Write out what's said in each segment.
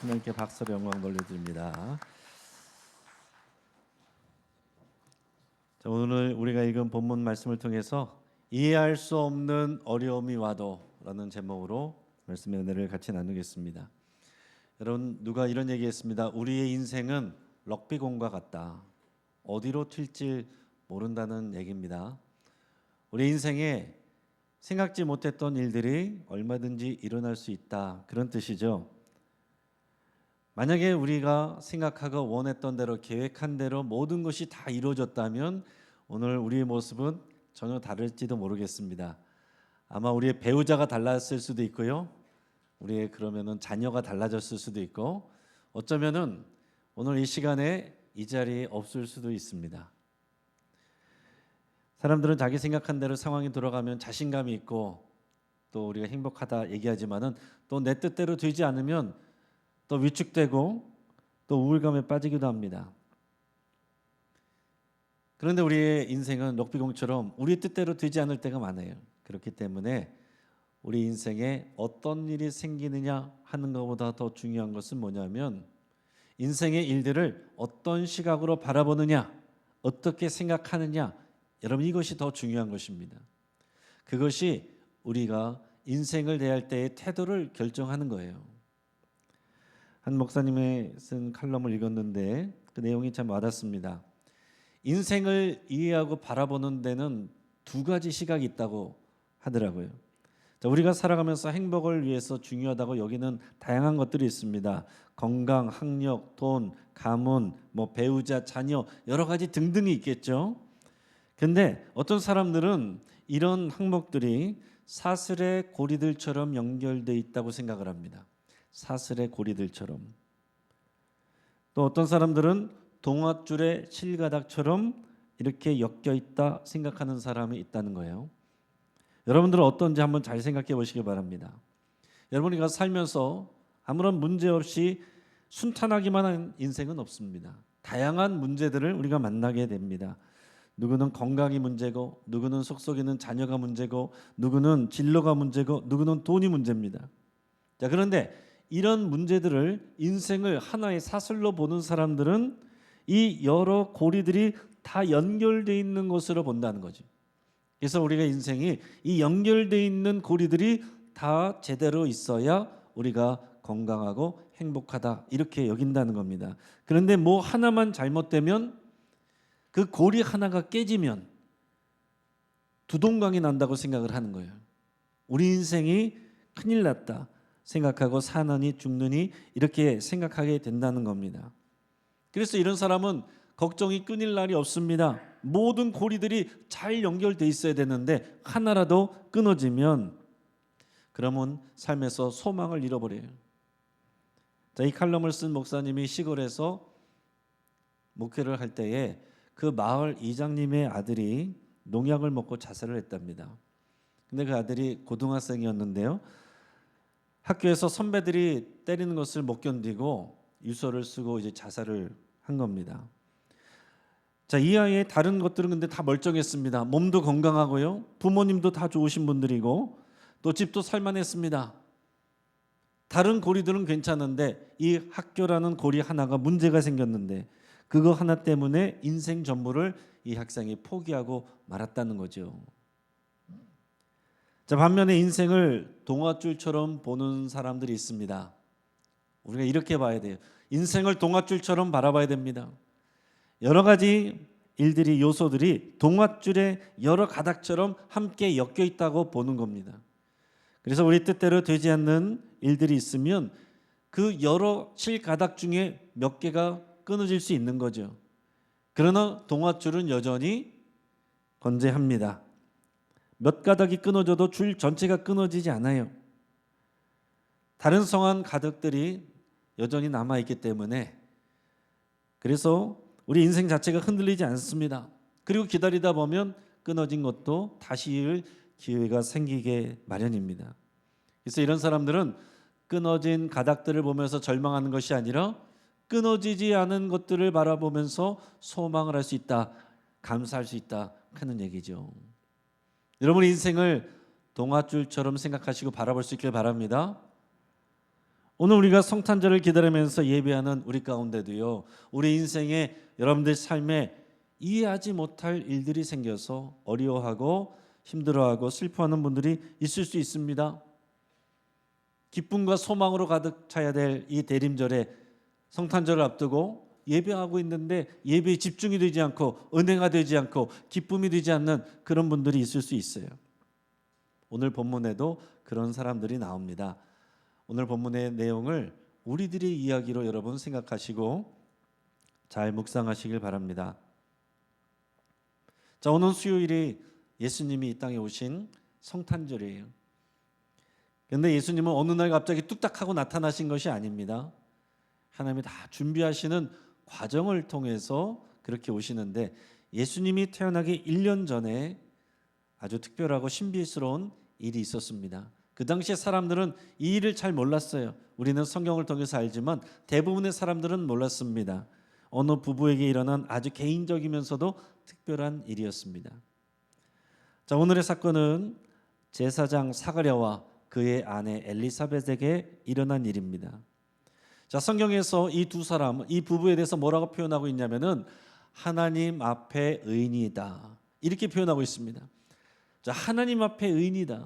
하나님께 박수로 영광 돌려드립니다. 자, 오늘 우리가 읽은 본문 말씀을 통해서 이해할 수 없는 어려움이 와도 라는 제목으로 말씀의 은혜를 같이 나누겠습니다. 여러분, 누가 이런 얘기했습니다. 우리의 인생은 럭비공과 같다. 어디로 튈지 모른다는 얘기입니다. 우리 인생에 생각지 못했던 일들이 얼마든지 일어날 수 있다, 그런 뜻이죠. 만약에 우리가 생각하고 원했던 대로 계획한 대로 모든 것이 다 이루어졌다면 오늘 우리의 모습은 전혀 다를지도 모르겠습니다. 아마 우리의 배우자가 달랐을 수도 있고요. 우리의 그러면은 자녀가 달라졌을 수도 있고, 어쩌면은 오늘 이 시간에 이 자리에 없을 수도 있습니다. 사람들은 자기 생각한 대로 상황이 돌아가면 자신감이 있고 또 우리가 행복하다 얘기하지만은 또 내 뜻대로 되지 않으면 또 위축되고 또 우울감에 빠지기도 합니다. 그런데 우리의 인생은 럭비공처럼 우리 뜻대로 되지 않을 때가 많아요. 그렇기 때문에 우리 인생에 어떤 일이 생기느냐 하는 것보다 더 중요한 것은 뭐냐면 인생의 일들을 어떤 시각으로 바라보느냐, 어떻게 생각하느냐, 여러분 이것이 더 중요한 것입니다. 그것이 우리가 인생을 대할 때의 태도를 결정하는 거예요. 한 목사님의 쓴 칼럼을 읽었는데 그 내용이 참 와닿습니다. 인생을 이해하고 바라보는 데는 두 가지 시각이 있다고 하더라고요. 자, 우리가 살아가면서 행복을 위해서 중요하다고 여기는 다양한 것들이 있습니다. 건강, 학력, 돈, 가문, 배우자, 자녀, 여러 가지 등등이 있겠죠. 근데 어떤 사람들은 이런 항목들이 사슬의 고리들처럼 연결되어 있다고 생각을 합니다. 사슬의 고리들처럼. 또 어떤 사람들은 동아줄의 실가닥처럼 이렇게 엮여 있다 생각하는 사람이 있다는 거예요. 여러분들은 어떤지 한번 잘 생각해 보시기 바랍니다. 여러분이 살면서 아무런 문제 없이 순탄하기만 한 인생은 없습니다. 다양한 문제들을 우리가 만나게 됩니다. 누구는 건강이 문제고, 누구는 속속이는 자녀가 문제고, 누구는 진로가 문제고, 누구는 돈이 문제입니다. 자, 그런데 이런 문제들을 인생을 하나의 사슬로 보는 사람들은 이 여러 고리들이 다 연결되어 있는 것으로 본다는 거죠. 그래서 우리가 인생이 이 연결되어 있는 고리들이 다 제대로 있어야 우리가 건강하고 행복하다 이렇게 여긴다는 겁니다. 그런데 뭐 하나만 잘못되면 그 고리 하나가 깨지면 두동강이 난다고 생각을 하는 거예요. 우리 인생이 큰일 났다 생각하고 사느니 죽느니 이렇게 생각하게 된다는 겁니다. 그래서 이런 사람은 걱정이 끊일 날이 없습니다. 모든 고리들이 잘 연결돼 있어야 되는데 하나라도 끊어지면 그러면 삶에서 소망을 잃어버려요. 자, 이 칼럼을 쓴 목사님이 시골에서 목회를 할 때에 그 마을 이장님의 아들이 농약을 먹고 자살을 했답니다. 근데 그 아들이 고등학생이었는데요. 학교에서 선배들이 때리는 것을 못 견디고 유서를 쓰고 이제 자살을 한 겁니다. 자, 이 아이의 다른 것들은 근데 다 멀쩡했습니다. 몸도 건강하고요. 부모님도 다 좋으신 분들이고 또 집도 살만했습니다. 다른 고리들은 괜찮은데 이 학교라는 고리 하나가 문제가 생겼는데 그거 하나 때문에 인생 전부를 이 학생이 포기하고 말았다는 거죠. 자, 반면에 인생을 동아줄처럼 보는 사람들이 있습니다. 우리가 이렇게 봐야 돼요. 인생을 동아줄처럼 바라봐야 됩니다. 여러 가지 일들이 요소들이 동아줄의 여러 가닥처럼 함께 엮여 있다고 보는 겁니다. 그래서 우리 뜻대로 되지 않는 일들이 있으면 그 여러 실가닥 중에 몇 개가 끊어질 수 있는 거죠. 그러나 동아줄은 여전히 건재합니다. 몇 가닥이 끊어져도 줄 전체가 끊어지지 않아요. 다른 성한 가닥들이 여전히 남아있기 때문에 그래서 우리 인생 자체가 흔들리지 않습니다. 그리고 기다리다 보면 끊어진 것도 다시 이을 기회가 생기게 마련입니다. 그래서 이런 사람들은 끊어진 가닥들을 보면서 절망하는 것이 아니라 끊어지지 않은 것들을 바라보면서 소망을 할 수 있다, 감사할 수 있다 하는 얘기죠. 여러분 인생을 동아줄처럼 생각하시고 바라볼 수 있길 바랍니다. 오늘 우리가 성탄절을 기다리면서 예배하는 우리 가운데도요, 우리 인생에 여러분들 삶에 이해하지 못할 일들이 생겨서 어려워하고 힘들어하고 슬퍼하는 분들이 있을 수 있습니다. 기쁨과 소망으로 가득 차야 될 이 대림절에 성탄절을 앞두고 예배하고 있는데 예배에 집중이 되지 않고 은혜가 되지 않고 기쁨이 되지 않는 그런 분들이 있을 수 있어요. 오늘 본문에도 그런 사람들이 나옵니다. 오늘 본문의 내용을 우리들의 이야기로 여러분 생각하시고 잘 묵상하시길 바랍니다. 자, 오늘 수요일이 예수님이 이 땅에 오신 성탄절이에요. 그런데 예수님은 어느 날 갑자기 뚝딱하고 나타나신 것이 아닙니다. 하나님이 다 준비하시는 과정을 통해서 그렇게 오시는데, 예수님이 태어나기 1년 전에 아주 특별하고 신비스러운 일이 있었습니다. 그 당시에 사람들은 이 일을 잘 몰랐어요. 우리는 성경을 통해서 알지만 대부분의 사람들은 몰랐습니다. 어느 부부에게 일어난 아주 개인적이면서도 특별한 일이었습니다. 자, 오늘의 사건은 제사장 사가랴와 그의 아내 엘리사벳에게 일어난 일입니다. 자, 성경에서 이 두 사람, 이 부부에 대해서 뭐라고 표현하고 있냐면은 하나님 앞에 의인이다, 이렇게 표현하고 있습니다. 자, 하나님 앞에 의인이다.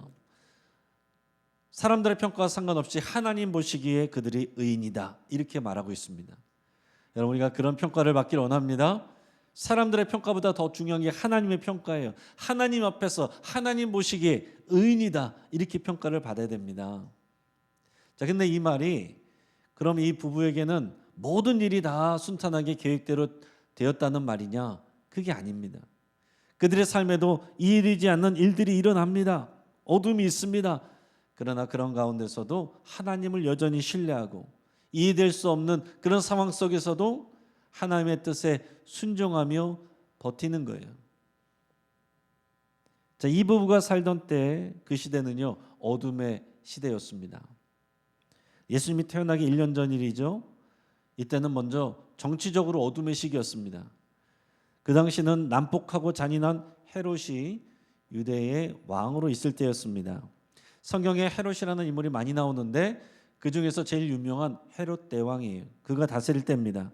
사람들의 평가와 상관없이 하나님 보시기에 그들이 의인이다, 이렇게 말하고 있습니다. 여러분, 우리가 그런 평가를 받길 원합니다. 사람들의 평가보다 더 중요한 게 하나님의 평가예요. 하나님 앞에서 하나님 보시기에 의인이다, 이렇게 평가를 받아야 됩니다. 자, 근데 이 말이 그럼 이 부부에게는 모든 일이 다 순탄하게 계획대로 되었다는 말이냐? 그게 아닙니다. 그들의 삶에도 이해되지 않는 일들이 일어납니다. 어둠이 있습니다. 그러나 그런 가운데서도 하나님을 여전히 신뢰하고 이해될 수 없는 그런 상황 속에서도 하나님의 뜻에 순종하며 버티는 거예요. 자, 이 부부가 살던 때 그 시대는요, 어둠의 시대였습니다. 예수님이 태어나기 1년 전 일이죠. 이때는 먼저 정치적으로 어둠의 시기였습니다. 그 당시는 난폭하고 잔인한 헤롯이 유대의 왕으로 있을 때였습니다. 성경에 헤롯이라는 인물이 많이 나오는데 그 중에서 제일 유명한 헤롯 대왕이에요. 그가 다스릴 때입니다.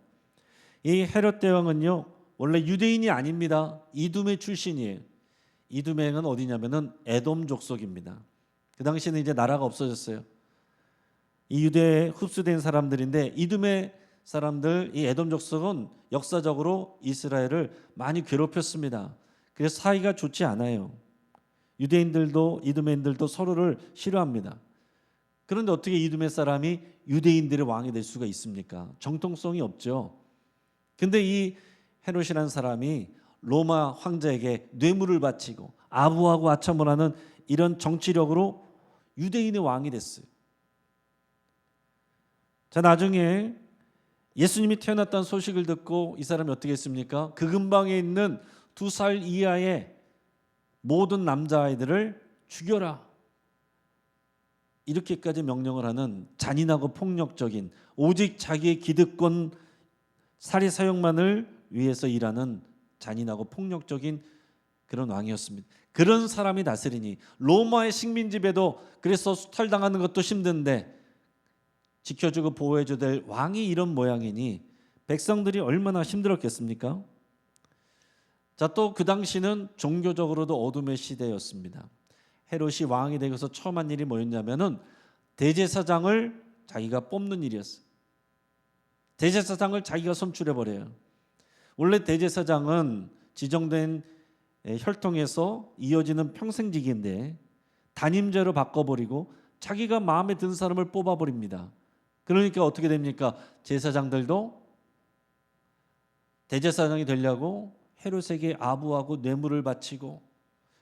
이 헤롯 대왕은요, 원래 유대인이 아닙니다. 이두메 출신이에요. 이두메는 어디냐면은 에돔 족속입니다. 그 당시에는 이제 나라가 없어졌어요. 이 유대에 흡수된 사람들인데, 이두메 사람들, 이 에돔 족속은 역사적으로 이스라엘을 많이 괴롭혔습니다. 그래서 사이가 좋지 않아요. 유대인들도 이두메인들도 서로를 싫어합니다. 그런데 어떻게 이두메 사람이 유대인들의 왕이 될 수가 있습니까? 정통성이 없죠. 근데 이 헤롯이라는 사람이 로마 황제에게 뇌물을 바치고 아부하고 아첨을 하는 이런 정치력으로 유대인의 왕이 됐어요. 자, 나중에 예수님이 태어났다는 소식을 듣고 이 사람이 어떻게 했습니까? 그 근방에 있는 2살 이하의 모든 남자아이들을 죽여라, 이렇게까지 명령을 하는 잔인하고 폭력적인, 오직 자기의 기득권 사리 사욕만을 위해서 일하는 잔인하고 폭력적인 그런 왕이었습니다. 그런 사람이 다스리니 로마의 식민지배도 그래서 수탈당하는 것도 힘든데 지켜주고 보호해줘야 될 왕이 이런 모양이니 백성들이 얼마나 힘들었겠습니까? 자, 또 그 당시는 종교적으로도 어둠의 시대였습니다. 헤롯이 왕이 되고서 처음 한 일이 뭐였냐면은 대제사장을 자기가 뽑는 일이었어요. 대제사장을 자기가 선출해버려요. 원래 대제사장은 지정된 혈통에서 이어지는 평생직인데 단임제로 바꿔버리고 자기가 마음에 든 사람을 뽑아버립니다. 그러니까 어떻게 됩니까? 제사장들도 대제사장이 되려고 헤롯에게 아부하고 뇌물을 바치고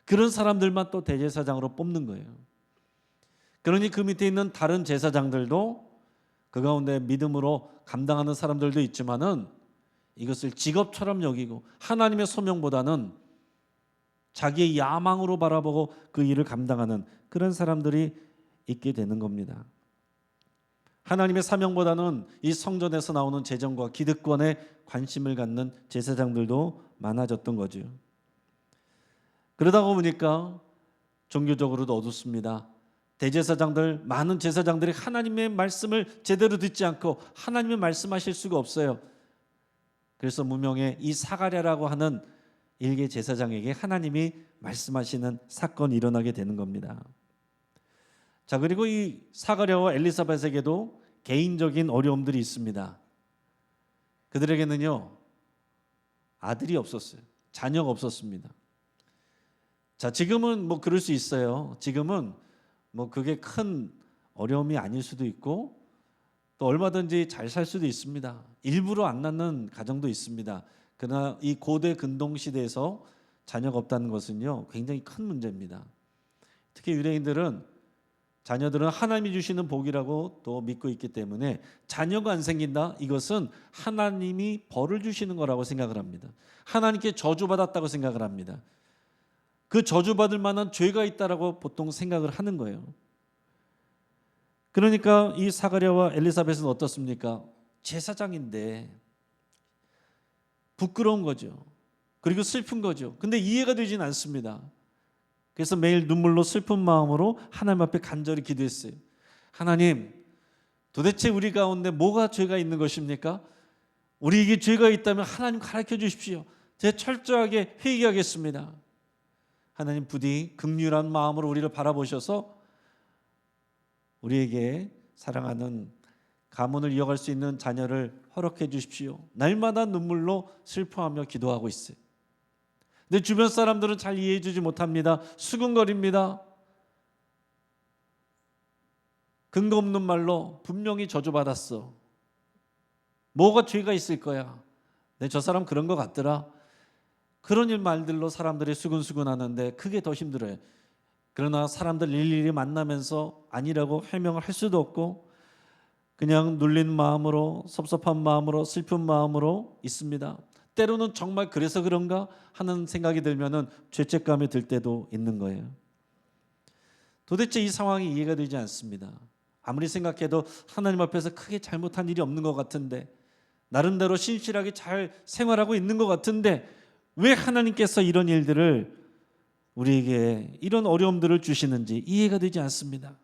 그런 사람들만 또 대제사장으로 뽑는 거예요. 그러니 그 밑에 있는 다른 제사장들도 그 가운데 믿음으로 감당하는 사람들도 있지만은 이것을 직업처럼 여기고 하나님의 소명보다는 자기의 야망으로 바라보고 그 일을 감당하는 그런 사람들이 있게 되는 겁니다. 하나님의 사명보다는 이 성전에서 나오는 재정과 기득권에 관심을 갖는 제사장들도 많아졌던 거죠. 그러다 보니까 종교적으로도 어둡습니다. 대제사장들, 많은 제사장들이 하나님의 말씀을 제대로 듣지 않고 하나님의 말씀하실 수가 없어요. 그래서 무명의 이 사가랴라고 하는 일개 제사장에게 하나님이 말씀하시는 사건이 일어나게 되는 겁니다. 자, 그리고 이 사가랴와 엘리사벳에게도 개인적인 어려움들이 있습니다. 그들에게는요, 아들이 없었어요. 자녀가 없었습니다. 자, 지금은 뭐 그럴 수 있어요. 지금은 뭐 그게 큰 어려움이 아닐 수도 있고 또 얼마든지 잘 살 수도 있습니다. 일부러 안 낳는 가정도 있습니다. 그러나 이 고대 근동 시대에서 자녀가 없다는 것은요, 굉장히 큰 문제입니다. 특히 유대인들은 자녀들은 하나님이 주시는 복이라고 또 믿고 있기 때문에 자녀가 안 생긴다, 이것은 하나님이 벌을 주시는 거라고 생각을 합니다. 하나님께 저주받았다고 생각을 합니다. 그 저주받을 만한 죄가 있다라고 보통 생각을 하는 거예요. 그러니까 이 사가랴와 엘리사벳은 어떻습니까? 제사장인데 부끄러운 거죠. 그리고 슬픈 거죠. 근데 이해가 되지는 않습니다. 그래서 매일 눈물로 슬픈 마음으로 하나님 앞에 간절히 기도했어요. 하나님, 도대체 우리 가운데 뭐가 죄가 있는 것입니까? 우리에게 죄가 있다면 하나님 가르쳐 주십시오. 제가 철저하게 회개하겠습니다. 하나님 부디 긍휼한 마음으로 우리를 바라보셔서 우리에게 사랑하는 가문을 이어갈 수 있는 자녀를 허락해 주십시오. 날마다 눈물로 슬퍼하며 기도하고 있어요. 근데 주변 사람들은 잘 이해해 주지 못합니다. 수근거립니다. 근거 없는 말로 분명히 저주받았어. 뭐가 죄가 있을 거야. 내 저 사람 그런 것 같더라. 그런 말들로 사람들이 수근수근하는데 그게 더 힘들어요. 그러나 사람들 일일이 만나면서 아니라고 해명을 할 수도 없고 그냥 눌린 마음으로, 섭섭한 마음으로, 슬픈 마음으로 있습니다. 때로는 정말 그래서 그런가 하는 생각이 들면은 죄책감이 들 때도 있는 거예요. 도대체 이 상황이 이해가 되지 않습니다. 아무리 생각해도 하나님 앞에서 크게 잘못한 일이 없는 것 같은데, 나름대로 신실하게 잘 생활하고 있는 것 같은데 왜 하나님께서 이런 일들을, 우리에게 이런 어려움들을 주시는지 이해가 되지 않습니다.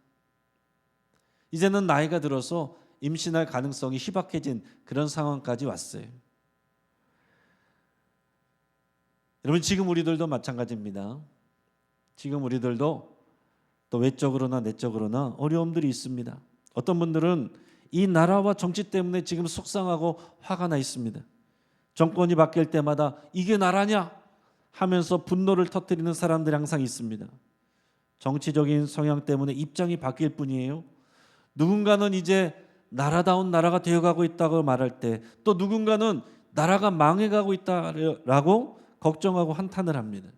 이제는 나이가 들어서 임신할 가능성이 희박해진 그런 상황까지 왔어요. 여러분, 지금 우리들도 마찬가지입니다. 지금 우리들도 또 외적으로나 내적으로나 어려움들이 있습니다. 어떤 분들은 이 나라와 정치 때문에 지금 속상하고 화가 나 있습니다. 정권이 바뀔 때마다 이게 나라냐 하면서 분노를 터뜨리는 사람들이 항상 있습니다. 정치적인 성향 때문에 입장이 바뀔 뿐이에요. 누군가는 이제 나라다운 나라가 되어가고 있다고 말할 때 또 누군가는 나라가 망해가고 있다라고 걱정하고 한탄을 합니다.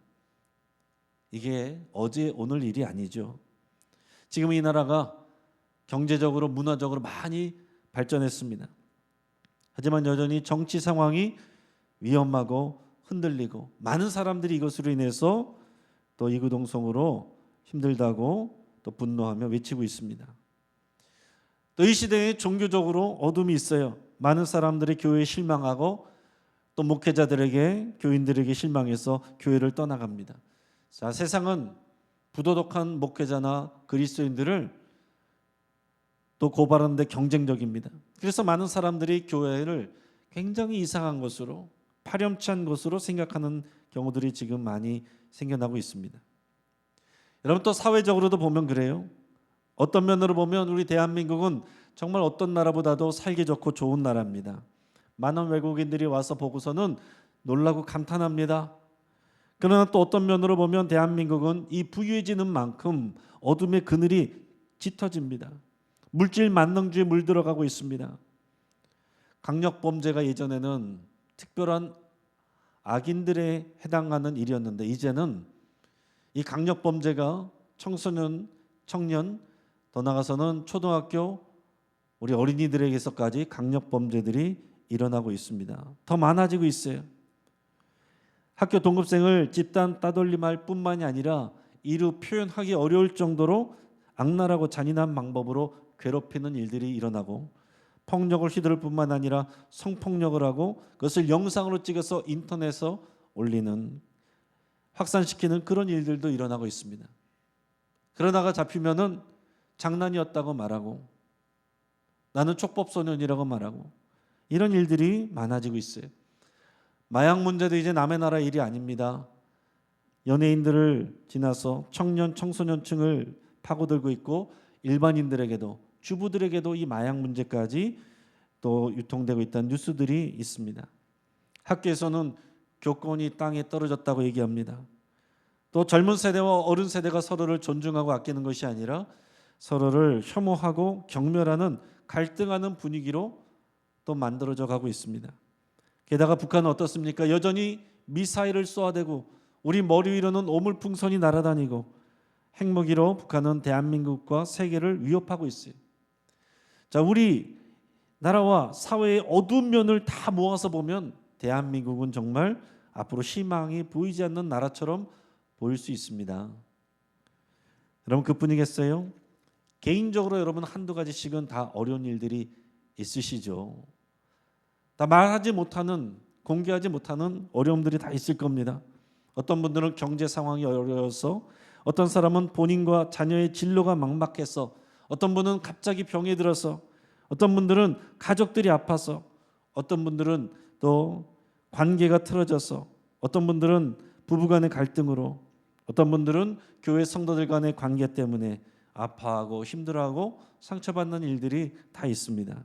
이게 어제 오늘 일이 아니죠. 지금 이 나라가 경제적으로 문화적으로 많이 발전했습니다. 하지만 여전히 정치 상황이 위험하고 흔들리고 많은 사람들이 이것으로 인해서 또 이구동성으로 힘들다고 또 분노하며 외치고 있습니다. 또 이 시대에 종교적으로 어둠이 있어요. 많은 사람들이 교회에 실망하고 또 목회자들에게, 교인들에게 실망해서 교회를 떠나갑니다. 자, 세상은 부도덕한 목회자나 그리스도인들을 또 고발하는 데 경쟁적입니다. 그래서 많은 사람들이 교회를 굉장히 이상한 것으로, 파렴치한 것으로 생각하는 경우들이 지금 많이 생겨나고 있습니다. 여러분, 또 사회적으로도 보면 그래요. 어떤 면으로 보면 우리 대한민국은 정말 어떤 나라보다도 살기 좋고 좋은 나라입니다. 많은 외국인들이 와서 보고서는 놀라고 감탄합니다. 그러나 또 어떤 면으로 보면 대한민국은 이 부유해지는 만큼 어둠의 그늘이 짙어집니다. 물질 만능주의에 물들어가고 있습니다. 강력범죄가 예전에는 특별한 악인들에 해당하는 일이었는데 이제는 이 강력범죄가 청소년, 청년, 더 나아가서는 초등학교, 우리 어린이들에게서까지 강력범죄들이 일어나고 있습니다. 더 많아지고 있어요. 학교 동급생을 집단 따돌림할 뿐만이 아니라 이루 표현하기 어려울 정도로 악랄하고 잔인한 방법으로 괴롭히는 일들이 일어나고, 폭력을 휘두를 뿐만 아니라 성폭력을 하고 그것을 영상으로 찍어서 인터넷에 올리는, 확산시키는 그런 일들도 일어나고 있습니다. 그러다가 잡히면은 장난이었다고 말하고 나는 촉법소년이라고 말하고 이런 일들이 많아지고 있어요. 마약 문제도 이제 남의 나라 일이 아닙니다. 연예인들을 지나서 청년, 청소년층을 파고들고 있고 일반인들에게도 주부들에게도 이 마약 문제까지 또 유통되고 있다는 뉴스들이 있습니다. 학교에서는 교권이 땅에 떨어졌다고 얘기합니다. 또 젊은 세대와 어른 세대가 서로를 존중하고 아끼는 것이 아니라 서로를 혐오하고 경멸하는 갈등하는 분위기로 또 만들어져 가고 있습니다. 게다가 북한은 어떻습니까? 여전히 미사일을 쏘아대고 우리 머리 위로는 오물풍선이 날아다니고 핵무기로 북한은 대한민국과 세계를 위협하고 있어요. 자, 우리 나라와 사회의 어두운 면을 다 모아서 보면 대한민국은 정말 앞으로 희망이 보이지 않는 나라처럼 보일 수 있습니다. 여러분 그뿐이겠어요? 개인적으로 여러분 한두 가지씩은 다 어려운 일들이 있으시죠. 다 말하지 못하는, 공개하지 못하는 어려움들이 다 있을 겁니다. 어떤 분들은 경제 상황이 어려워서, 어떤 사람은 본인과 자녀의 진로가 막막해서, 어떤 분은 갑자기 병에 들어서, 어떤 분들은 가족들이 아파서, 어떤 분들은 또 관계가 틀어져서, 어떤 분들은 부부간의 갈등으로, 어떤 분들은 교회 성도들 간의 관계 때문에 아파하고 힘들어하고 상처받는 일들이 다 있습니다.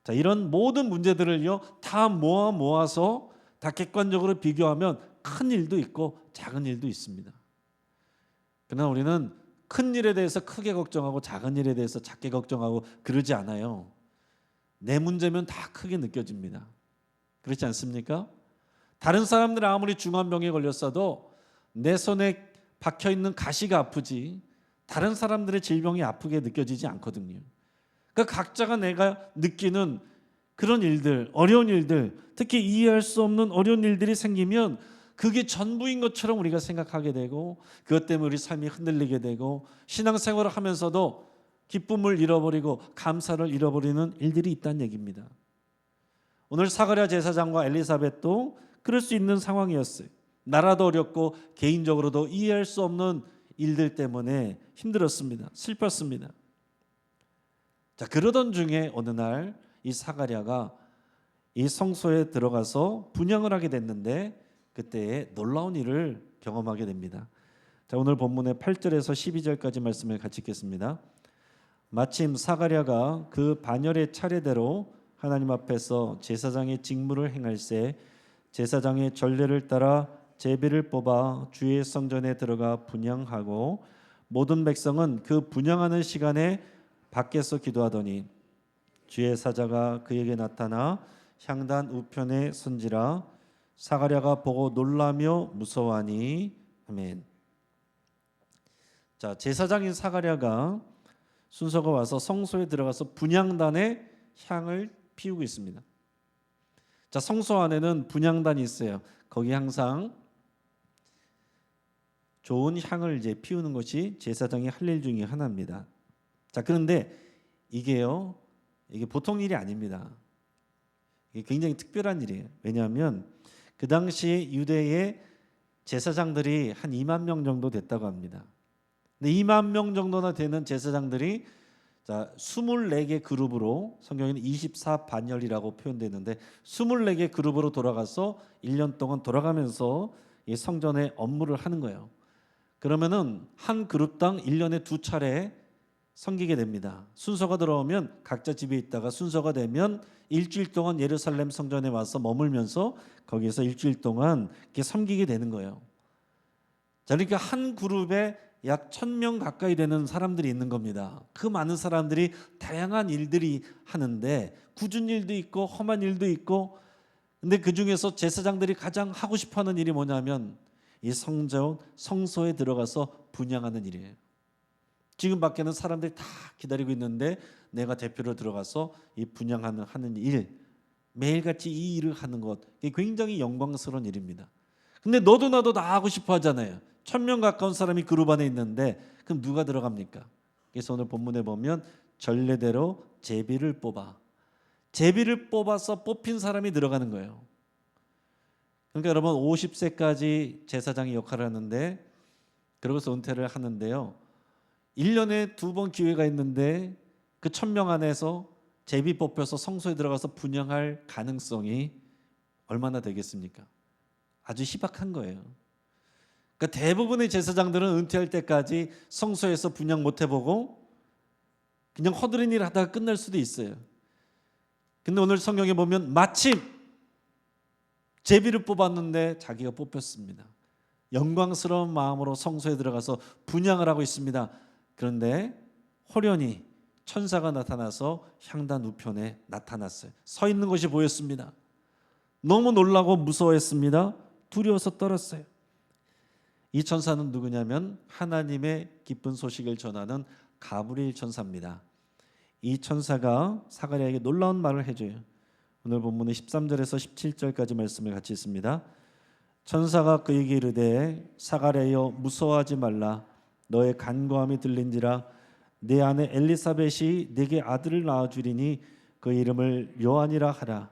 자, 이런 모든 문제들을요 다 모아서 다 객관적으로 비교하면 큰 일도 있고 작은 일도 있습니다. 그러나 우리는 큰 일에 대해서 크게 걱정하고 작은 일에 대해서 작게 걱정하고 그러지 않아요. 내 문제면 다 크게 느껴집니다. 그렇지 않습니까? 다른 사람들이 아무리 중한 병에 걸렸어도 내 손에 박혀있는 가시가 아프지 다른 사람들의 질병이 아프게 느껴지지 않거든요. 그러니까 각자가 내가 느끼는 그런 일들, 어려운 일들, 특히 이해할 수 없는 어려운 일들이 생기면 그게 전부인 것처럼 우리가 생각하게 되고 그것 때문에 우리 삶이 흔들리게 되고 신앙생활을 하면서도 기쁨을 잃어버리고 감사를 잃어버리는 일들이 있다는 얘기입니다. 오늘 사가랴 제사장과 엘리사벳도 그럴 수 있는 상황이었어요. 나라도 어렵고 개인적으로도 이해할 수 없는 일들 때문에 힘들었습니다. 슬펐습니다. 자, 그러던 중에 어느 날 이 사가랴가 이 성소에 들어가서 분향을 하게 됐는데 그때에 놀라운 일을 경험하게 됩니다. 자, 오늘 본문의 8절에서 12절까지 말씀을 같이 읽겠습니다. 마침 사가랴가 그 반열의 차례대로 하나님 앞에서 제사장의 직무를 행할새 제사장의 전례를 따라 제비를 뽑아 주의 성전에 들어가 분향하고 모든 백성은 그 분향하는 시간에 밖에서 기도하더니 주의 사자가 그에게 나타나 향단 우편에 선지라 사가랴가 보고 놀라며 무서워하니. 아멘. 자, 제사장인 사가랴가 순서가 와서 성소에 들어가서 분향단에 향을 피우고 있습니다. 자, 성소 안에는 분향단이 있어요. 거기 항상 좋은 향을 이제 피우는 것이 제사장이 할 일 중에 하나입니다. 자, 그런데 이게 보통 일이 아닙니다. 이게 굉장히 특별한 일이에요. 왜냐하면 그 당시 유대의 제사장들이 한 2만 명 정도 됐다고 합니다. 근데 2만 명 정도나 되는 제사장들이 자, 24개 그룹으로 성경에는 24반열이라고 표현되는데 24개 그룹으로 돌아가서 1년 동안 돌아가면서 이 성전의 업무를 하는 거예요. 그러면은 한 그룹당 1년에 2차례 섬기게 됩니다. 순서가 들어오면 각자 집에 있다가 순서가 되면 일주일 동안 예루살렘 성전에 와서 머물면서 거기에서 일주일 동안 이렇게 섬기게 되는 거예요. 자, 그러니까 한 그룹에 약 1,000명 가까이 되는 사람들이 있는 겁니다. 그 많은 사람들이 다양한 일들이 하는데 굳은 일도 있고 험한 일도 있고 근데 그 중에서 제사장들이 가장 하고 싶어하는 일이 뭐냐면 이 성소에 들어가서 분향하는 일이에요. 지금 밖에는 사람들이 다 기다리고 있는데 내가 대표로 들어가서 이 분향하는 일, 매일같이 이 일을 하는 것, 이게 굉장히 영광스러운 일입니다. 근데 너도 나도 다 하고 싶어 하잖아요. 1,000명 가까운 사람이 그룹 안에 있는데 그럼 누가 들어갑니까? 그래서 오늘 본문에 보면 전례대로 제비를 뽑아서 뽑힌 사람이 들어가는 거예요. 그러니까 여러분 50세까지 제사장이 역할을 하는데 그러고서 은퇴를 하는데요. 1년에 2번 기회가 있는데 그 1,000명 안에서 제비 뽑혀서 성소에 들어가서 분향할 가능성이 얼마나 되겠습니까? 아주 희박한 거예요. 그러니까 대부분의 제사장들은 은퇴할 때까지 성소에서 분향 못 해보고 그냥 허드렛 일 하다가 끝날 수도 있어요. 근데 오늘 성경에 보면 마침 제비를 뽑았는데 자기가 뽑혔습니다. 영광스러운 마음으로 성소에 들어가서 분향을 하고 있습니다. 그런데 호련히 천사가 나타나서 향단 우편에 나타났어요. 서 있는 것이 보였습니다. 너무 놀라고 무서워했습니다. 두려워서 떨었어요. 이 천사는 누구냐면 하나님의 기쁜 소식을 전하는 가브리엘 천사입니다. 이 천사가 사가랴에게 놀라운 말을 해줘요. 오늘 본문의 13절에서 17절까지 말씀을 같이 읽습니다. 천사가 그에게 이르되 사가랴여 무서워하지 말라. 너의 간구함이 들린지라. 내 아내 엘리사벳이 네게 아들을 낳아주리니 그 이름을 요한이라 하라.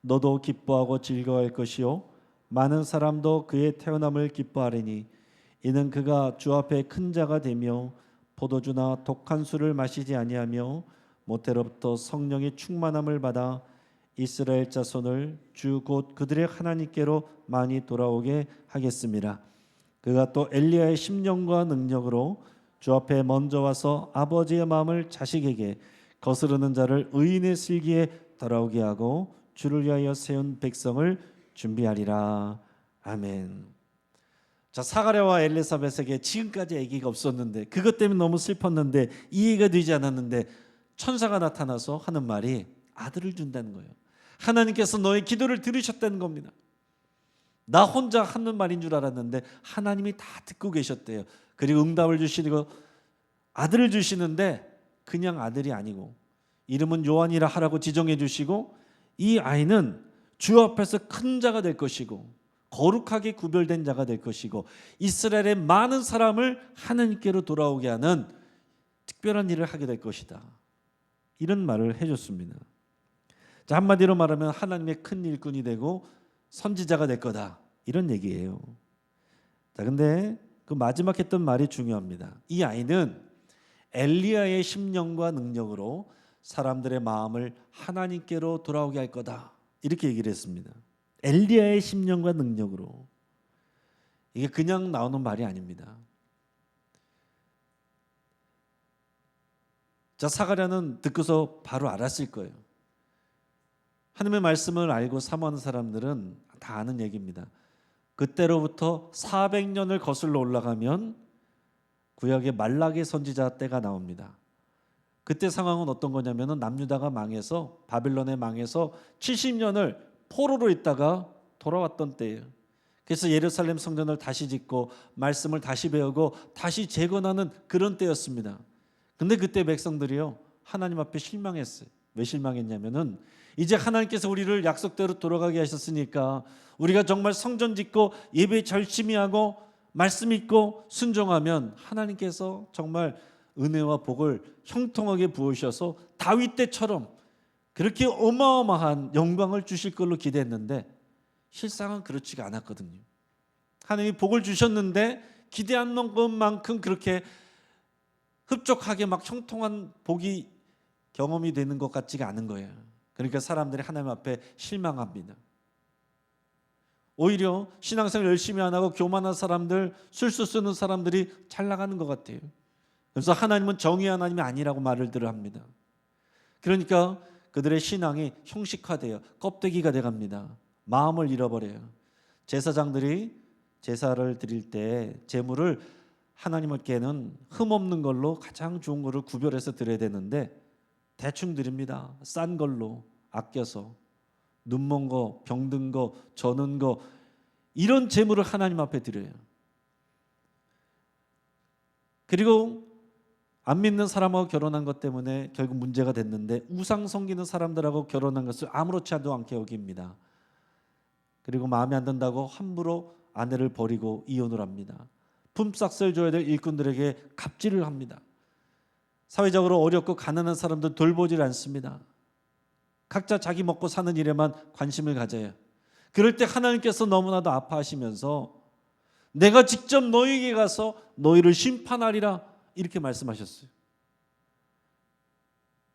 너도 기뻐하고 즐거워할 것이요 많은 사람도 그의 태어남을 기뻐하리니 이는 그가 주 앞에 큰 자가 되며 포도주나 독한 술을 마시지 아니하며 모태로부터 성령의 충만함을 받아 이스라엘 자손을 주 곧 그들의 하나님께로 많이 돌아오게 하겠습니다. 그가 또 엘리야의 심령과 능력으로 주 앞에 먼저 와서 아버지의 마음을 자식에게 거스르는 자를 의인의 슬기에 돌아오게 하고 주를 위하여 세운 백성을 준비하리라. 아멘. 자, 사가랴와 엘리사벳에게 지금까지 아기가 없었는데 그것 때문에 너무 슬펐는데 이해가 되지 않았는데 천사가 나타나서 하는 말이 아들을 준다는 거예요. 하나님께서 너의 기도를 들으셨다는 겁니다. 나 혼자 하는 말인 줄 알았는데 하나님이 다 듣고 계셨대요. 그리고 응답을 주시고 아들을 주시는데 그냥 아들이 아니고 이름은 요한이라 하라고 지정해 주시고 이 아이는 주 앞에서 큰 자가 될 것이고 거룩하게 구별된 자가 될 것이고 이스라엘의 많은 사람을 하나님께로 돌아오게 하는 특별한 일을 하게 될 것이다. 이런 말을 해줬습니다. 자, 한마디로 말하면 하나님의 큰 일꾼이 되고 선지자가 될 거다. 이런 얘기예요. 자, 근데 그 마지막 했던 말이 중요합니다. 이 아이는 엘리야의 심령과 능력으로 사람들의 마음을 하나님께로 돌아오게 할 거다. 이렇게 얘기를 했습니다. 엘리야의 심령과 능력으로. 이게 그냥 나오는 말이 아닙니다. 자, 사가랴는 듣고서 바로 알았을 거예요. 하나님의 말씀을 알고 사모하는 사람들은 다 아는 얘기입니다. 그때로부터 400년을 거슬러 올라가면 구약의 말라기 선지자 때가 나옵니다. 그때 상황은 어떤 거냐면은 남유다가 망해서 바빌론에 망해서 70년을 포로로 있다가 돌아왔던 때예요. 그래서 예루살렘 성전을 다시 짓고 말씀을 다시 배우고 다시 재건하는 그런 때였습니다. 근데 그때 백성들이요 하나님 앞에 실망했어요. 왜 실망했냐면은 이제 하나님께서 우리를 약속대로 돌아가게 하셨으니까 우리가 정말 성전 짓고 예배 열심히 하고 말씀 읽고 순종하면 하나님께서 정말 은혜와 복을 형통하게 부으셔서 다윗 때처럼 그렇게 어마어마한 영광을 주실 걸로 기대했는데 실상은 그렇지가 않았거든요. 하나님이 복을 주셨는데 기대한 것만큼 그렇게 흡족하게 막 형통한 복이 경험이 되는 것 같지가 않은 거예요. 그러니까 사람들이 하나님 앞에 실망합니다. 오히려 신앙생활 열심히 안 하고 교만한 사람들, 술수 쓰는 사람들이 잘 나가는 것 같아요. 그래서 하나님은 정의 하나님이 아니라고 말을 합니다. 그러니까 그들의 신앙이 형식화돼요. 껍데기가 돼갑니다. 마음을 잃어버려요. 제사장들이 제사를 드릴 때 제물을 하나님께는 흠없는 걸로 가장 좋은 거를 구별해서 드려야 되는데 대충 드립니다. 싼 걸로 아껴서 눈먼 거, 병든 거, 저는 거 이런 제물을 하나님 앞에 드려요. 그리고 안 믿는 사람하고 결혼한 것 때문에 결국 문제가 됐는데 우상 섬기는 사람들하고 결혼한 것을 아무렇지도 않게 여깁니다. 그리고 마음에 안 든다고 함부로 아내를 버리고 이혼을 합니다. 품삯을 줘야 될 일꾼들에게 갑질을 합니다. 사회적으로 어렵고 가난한 사람들 돌보질 않습니다. 각자 자기 먹고 사는 일에만 관심을 가져요. 그럴 때 하나님께서 너무나도 아파하시면서 내가 직접 너희에게 가서 너희를 심판하리라 이렇게 말씀하셨어요.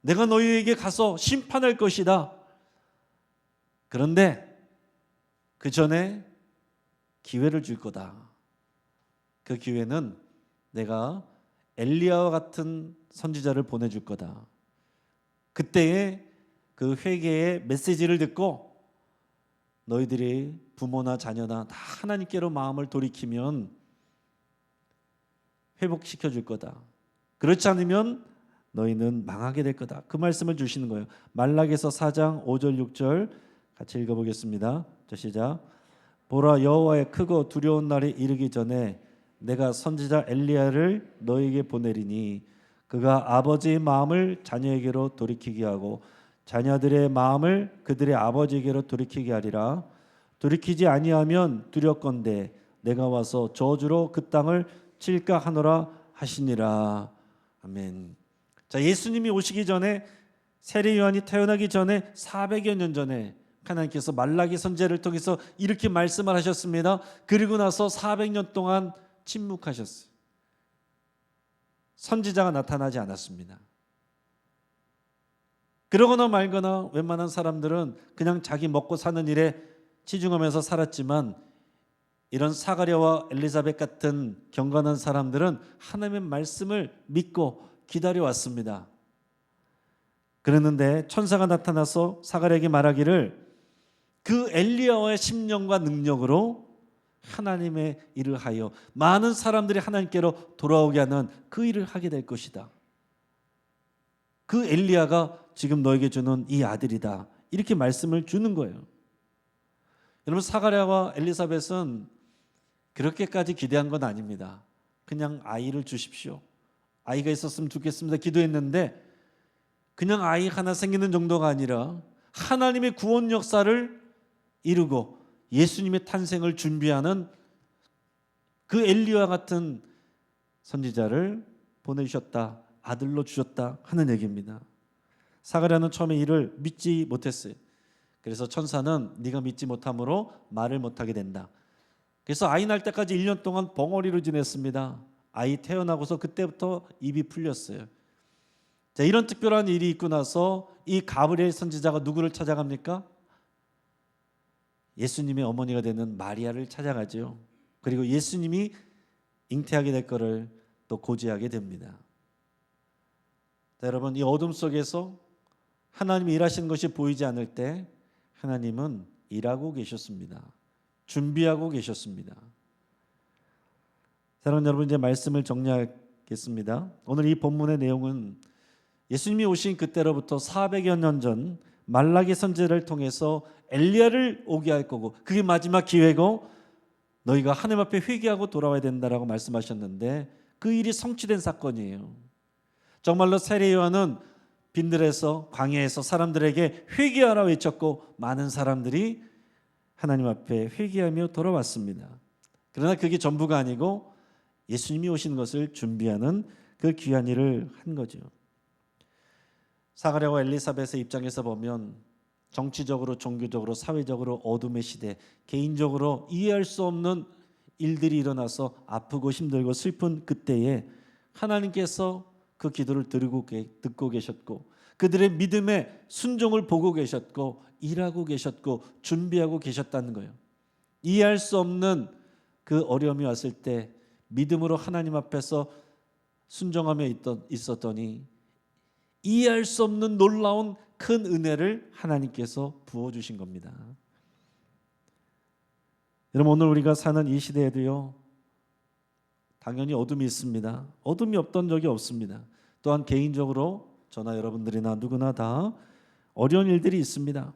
내가 너희에게 가서 심판할 것이다. 그런데 그 전에 기회를 줄 거다. 그 기회는 내가 엘리야와 같은 선지자를 보내줄 거다. 그때의 그 회개의 메시지를 듣고 너희들이 부모나 자녀나 다 하나님께로 마음을 돌이키면 회복시켜 줄 거다. 그렇지 않으면 너희는 망하게 될 거다. 그 말씀을 주시는 거예요. 말라기서 4장 5절 6절 같이 읽어보겠습니다. 자, 시작. 보라, 여호와의 크고 두려운 날이 이르기 전에 내가 선지자 엘리야를 너에게 보내리니 그가 아버지의 마음을 자녀에게로 돌이키게 하고 자녀들의 마음을 그들의 아버지에게로 돌이키게 하리라. 돌이키지 아니하면 두렵건대 내가 와서 저주로 그 땅을 칠까 하노라 하시니라. 아멘. 자, 예수님이 오시기 전에 세례 요한이 태어나기 전에 400여 년 전에 하나님께서 말라기 선지자를 통해서 이렇게 말씀을 하셨습니다. 그리고 나서 400년 동안 침묵하셨어요. 선지자가 나타나지 않았습니다. 그러거나 말거나 웬만한 사람들은 그냥 자기 먹고 사는 일에 치중하면서 살았지만 이런 사가랴와 엘리사벳 같은 경건한 사람들은 하나님의 말씀을 믿고 기다려왔습니다. 그랬는데 천사가 나타나서 사가랴에게 말하기를 그 엘리야와의 심령과 능력으로 하나님의 일을 하여 많은 사람들이 하나님께로 돌아오게 하는 그 일을 하게 될 것이다. 그 엘리야가 지금 너에게 주는 이 아들이다. 이렇게 말씀을 주는 거예요. 여러분, 사가랴와 엘리사벳은 그렇게까지 기대한 건 아닙니다. 그냥 아이를 주십시오. 아이가 있었으면 좋겠습니다. 기도했는데 그냥 아이 하나 생기는 정도가 아니라 하나님의 구원 역사를 이루고 예수님의 탄생을 준비하는 그 엘리야와 같은 선지자를 보내주셨다. 아들로 주셨다 하는 얘기입니다. 사가랴는 처음에 이를 믿지 못했어요. 그래서 천사는 네가 믿지 못함으로 말을 못하게 된다. 그래서 아이 날 때까지 1년 동안 벙어리로 지냈습니다. 아이 태어나고서 그때부터 입이 풀렸어요. 자, 이런 특별한 일이 있고 나서 이 가브리엘 선지자가 누구를 찾아갑니까? 예수님의 어머니가 되는 마리아를 찾아가죠. 그리고 예수님이 잉태하게 될 것을 또 고지하게 됩니다. 자, 여러분, 이 어둠 속에서 하나님이 일하시는 것이 보이지 않을 때 하나님은 일하고 계셨습니다. 준비하고 계셨습니다. 사랑하는 여러분, 이제 말씀을 정리하겠습니다. 오늘 이 본문의 내용은 예수님이 오신 그때로부터 400여 년 전 말라기 선지자를 통해서 엘리야를 오게 할 거고 그게 마지막 기회고 너희가 하나님 앞에 회개하고 돌아와야 된다라고 말씀하셨는데 그 일이 성취된 사건이에요. 정말로 세례 요한은 빈들에서 광야에서 사람들에게 회개하라 외쳤고 많은 사람들이 하나님 앞에 회개하며 돌아왔습니다. 그러나 그게 전부가 아니고 예수님이 오신 것을 준비하는 그 귀한 일을 한 거죠. 사가랴와 엘리사벳의 입장에서 보면 정치적으로, 종교적으로, 사회적으로 어둠의 시대, 개인적으로 이해할 수 없는 일들이 일어나서 아프고 힘들고 슬픈 그때에 하나님께서 그 기도를 듣고 계셨고 그들의 믿음의 순종을 보고 계셨고 일하고 계셨고 준비하고 계셨다는 거예요. 이해할 수 없는 그 어려움이 왔을 때 믿음으로 하나님 앞에서 순종하며 있었더니 이해할 수 없는 놀라운 큰 은혜를 하나님께서 부어주신 겁니다. 여러분, 오늘 우리가 사는 이 시대에도요, 당연히 어둠이 있습니다. 어둠이 없던 적이 없습니다. 또한 개인적으로 저나 여러분들이나 누구나 다 어려운 일들이 있습니다.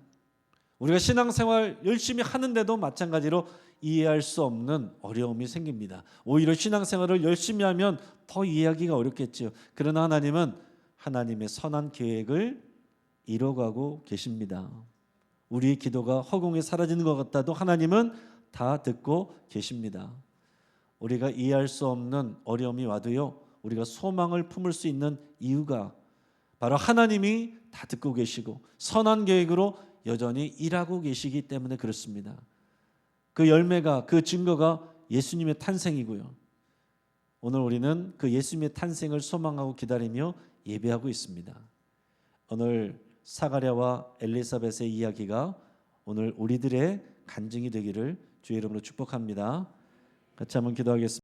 우리가 신앙생활 열심히 하는데도 마찬가지로 이해할 수 없는 어려움이 생깁니다. 오히려 신앙생활을 열심히 하면 더 이해하기가 어렵겠죠. 그러나 하나님은 하나님의 선한 계획을 이뤄가고 계십니다. 우리의 기도가 허공에 사라지는 것 같아도 하나님은 다 듣고 계십니다. 우리가 이해할 수 없는 어려움이 와도요, 우리가 소망을 품을 수 있는 이유가 바로 하나님이 다 듣고 계시고 선한 계획으로 여전히 일하고 계시기 때문에 그렇습니다. 그 열매가, 그 증거가 예수님의 탄생이고요. 오늘 우리는 그 예수님의 탄생을 소망하고 기다리며 예배하고 있습니다. 오늘 사가랴와 엘리사벳의 이야기가 오늘 우리들의 간증이 되기를 주의 이름으로 축복합니다. 같이 한번 기도하겠습니다.